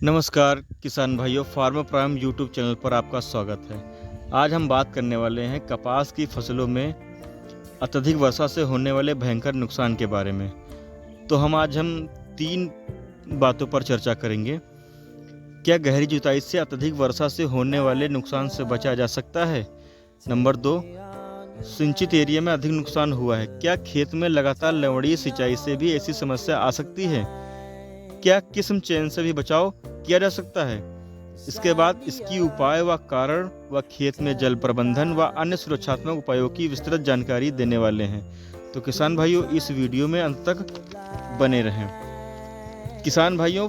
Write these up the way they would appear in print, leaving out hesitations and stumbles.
नमस्कार किसान भाइयों, फार्मर प्राइम यूट्यूब चैनल पर आपका स्वागत है। आज हम बात करने वाले हैं कपास की फसलों में अत्यधिक वर्षा से होने वाले भयंकर नुकसान के बारे में। तो आज हम 3 बातों पर चर्चा करेंगे। क्या गहरी जुताई से अत्यधिक वर्षा से होने वाले नुकसान से बचा जा सकता है? नंबर 2, सिंचित एरिया में अधिक नुकसान हुआ है। क्या खेत में लगातार लवणीय सिंचाई से भी ऐसी समस्या आ सकती है? क्या किस्म चयन से भी बचाव किया जा सकता है? इसके बाद इसकी उपाय व कारण व खेत में जल प्रबंधन व अन्य सुरक्षात्मक उपायों की विस्तृत जानकारी देने वाले हैं। तो किसान भाइयों, इस वीडियो में अंत तक बने रहें। किसान भाइयों,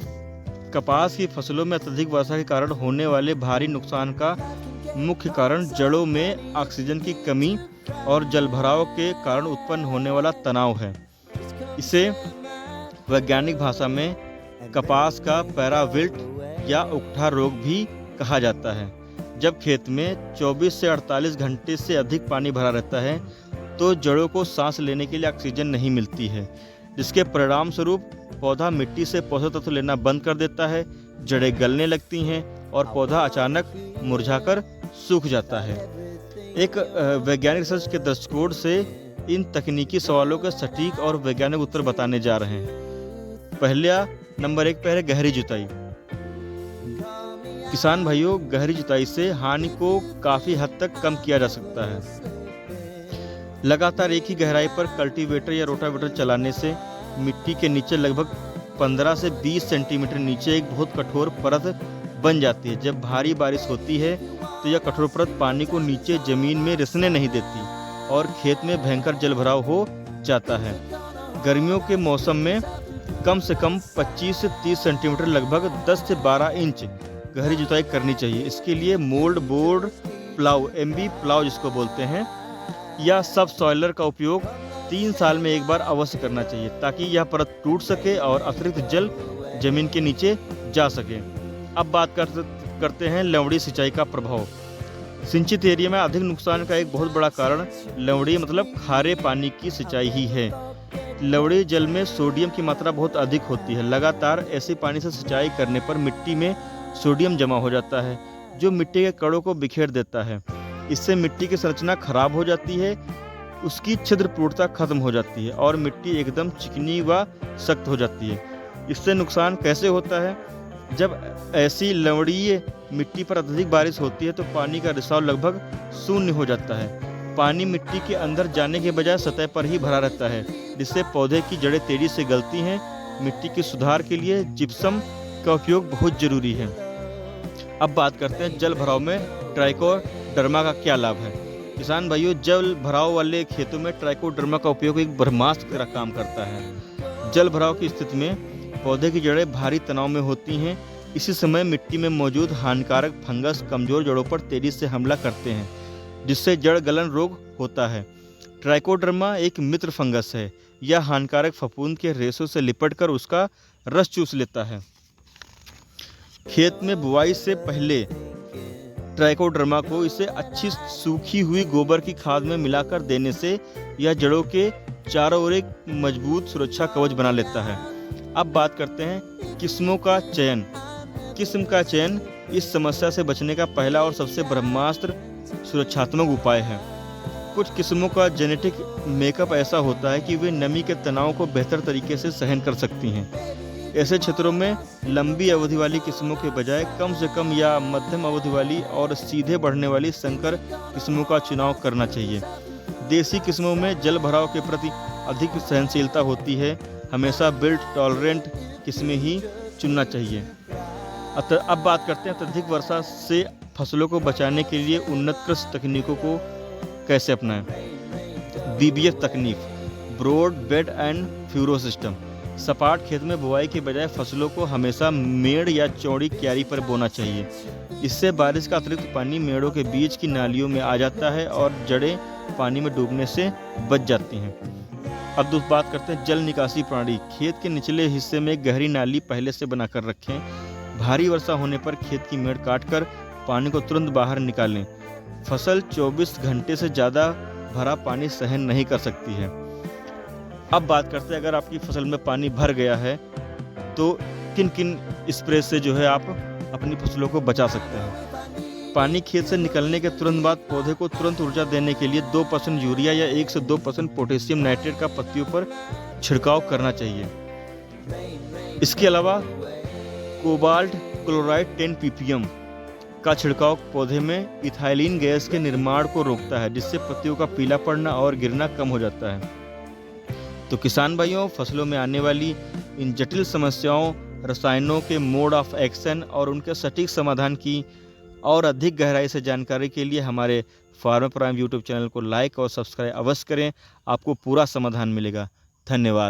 कपास की फसलों में अत्यधिक वर्षा के कारण होने वाले भारी नुकसान का मुख्य कारण जड़ों में ऑक्सीजन की कमी और जलभराव के कारण उत्पन्न होने वाला तनाव है। इसे वैज्ञानिक भाषा में कपास का पैराविल्ट या उकठा रोग भी कहा जाता है। जब खेत में 24 से 48 घंटे से अधिक पानी भरा रहता है तो जड़ों को सांस लेने के लिए ऑक्सीजन नहीं मिलती है, जिसके परिणाम स्वरूप पौधा मिट्टी से पोषक तत्व लेना बंद कर देता है, जड़ें गलने लगती हैं और पौधा अचानक मुरझाकर सूख जाता है। एक वैज्ञानिक रिसर्च के दृष्टिकोण से इन तकनीकी सवालों के सटीक और वैज्ञानिक उत्तर बताने जा रहे हैं। नंबर 1 पर है गहरी जुताई। किसान भाइयों, गहरी जुताई से हानि को काफी हद तक कम किया जा सकता है। लगातार एक ही गहराई पर कल्टीवेटर या रोटावेटर चलाने से मिट्टी के नीचे लगभग 15 से 20 सेंटीमीटर नीचे एक बहुत कठोर परत बन जाती है। जब भारी बारिश होती है तो यह कठोर परत पानी को नीचे जमीन में रिसने नहीं देती और खेत में भयंकर जलभराव हो जाता है। गर्मियों के मौसम में कम से कम 25 से 30 सेंटीमीटर लगभग 10 से 12 इंच गहरी जुताई करनी चाहिए। इसके लिए mould board plough, MB plough जिसको बोलते हैं, या सब सॉइलर का उपयोग 3 साल में एक बार अवश्य करना चाहिए, ताकि यह परत टूट सके और अतिरिक्त जल जमीन के नीचे जा सके। अब बात करते हैं लवणीय सिंचाई का प्रभाव। सिंचित एरिया में अधिक नुकसान का एक बहुत बड़ा कारण लवणीय मतलब खारे पानी की सिंचाई ही है। लवणीय जल में सोडियम की मात्रा बहुत अधिक होती है। लगातार ऐसे पानी से सिंचाई करने पर मिट्टी में सोडियम जमा हो जाता है, जो मिट्टी के कणों को बिखेर देता है। इससे मिट्टी की संरचना खराब हो जाती है, उसकी छिद्रपूर्णता खत्म हो जाती है और मिट्टी एकदम चिकनी व सख्त हो जाती है। इससे नुकसान कैसे होता है? जब ऐसी लवणीय मिट्टी पर अत्यधिक बारिश होती है तो पानी का रिसाव लगभग शून्य हो जाता है। पानी मिट्टी के अंदर जाने के बजाय सतह पर ही भरा रहता है, जिससे पौधे की जड़ें तेजी से गलती हैं। मिट्टी के सुधार के लिए जिप्सम का उपयोग बहुत जरूरी है। अब बात करते हैं जल भराव में ट्राइकोडर्मा का क्या लाभ है। किसान भाइयों, जल भराव वाले खेतों में ट्राइकोडर्मा का उपयोग एक ब्रह्मास्त्र की तरह काम करता है। जल भराव की स्थिति में पौधे की जड़ें भारी तनाव में होती हैं। इसी समय मिट्टी में मौजूद हानिकारक फंगस कमजोर जड़ों पर तेजी से हमला करते हैं, जिससे जड़ गलन रोग होता है। ट्राइकोडर्मा एक मित्र फंगस है। यह हानिकारक फफूंद के रेशों से लिपटकर उसका रस चूस लेता है। खेत में बुआई से पहले ट्राइकोडर्मा को इसे अच्छी सूखी हुई गोबर की खाद में मिलाकर देने से यह जड़ों के चारों ओर एक मजबूत सुरक्षा कवच बना लेता है। अब बात करते हैं किस्मों का चयन। किस्म का चयन इस समस्या से बचने का पहला और सबसे ब्रह्मास्त्र सुरक्षात्मक उपाय है। कुछ किस्मों का जेनेटिक मेकअप ऐसा होता है कि वे नमी के तनाव को बेहतर तरीके से सहन कर सकती हैं। ऐसे क्षेत्रों में लंबी अवधि वाली किस्मों के बजाय कम से कम या मध्यम अवधि वाली और सीधे बढ़ने वाली संकर किस्मों का चुनाव करना चाहिए। देसी किस्मों में जल भराव के प्रति अधिक सहनशीलता होती है। हमेशा बिल्ट टॉलरेंट किस्में ही चुनना चाहिए। अब बात करते हैं अत्यधिक वर्षा से फसलों को बचाने के लिए उन्नत कृषि तकनीकों को कैसे अपनाएं। BBF तकनीक, broad bed and furrow system. सपाट खेत में बुआई के बजाय फसलों को हमेशा मेड़ या चौड़ी क्यारी पर बोना चाहिए। इससे बारिश का अतिरिक्त पानी मेड़ों के बीच की नालियों में आ जाता है और जड़ें पानी में डूबने से बच जाती हैं। अब दूसरी बात करते हैं जल निकासी प्रणाली। खेत के निचले हिस्से में गहरी नाली पहले से बनाकर रखें। भारी वर्षा होने पर खेत की मेड़ काटकर पानी को तुरंत बाहर निकालें। फसल 24 घंटे से ज़्यादा भरा पानी सहन नहीं कर सकती है। अब बात करते हैं अगर आपकी फसल में पानी भर गया है तो किन किन स्प्रे से जो है आप अपनी फसलों को बचा सकते हैं। पानी खेत से निकलने के तुरंत बाद पौधे को तुरंत ऊर्जा देने के लिए 2% यूरिया या 1 से 2% पोटेशियम नाइट्रेट का पत्तियों पर छिड़काव करना चाहिए। इसके अलावा कोबाल्ट क्लोराइड 10 ppm का छिड़काव पौधे में इथाइलिन गैस के निर्माण को रोकता है, जिससे पत्तियों का पीला पड़ना और गिरना कम हो जाता है। तो किसान भाइयों, फसलों में आने वाली इन जटिल समस्याओं, रसायनों के मोड ऑफ एक्शन और उनके सटीक समाधान की और अधिक गहराई से जानकारी के लिए हमारे फार्मर प्राइम यूट्यूब चैनल को लाइक और सब्सक्राइब अवश्य करें। आपको पूरा समाधान मिलेगा। धन्यवाद।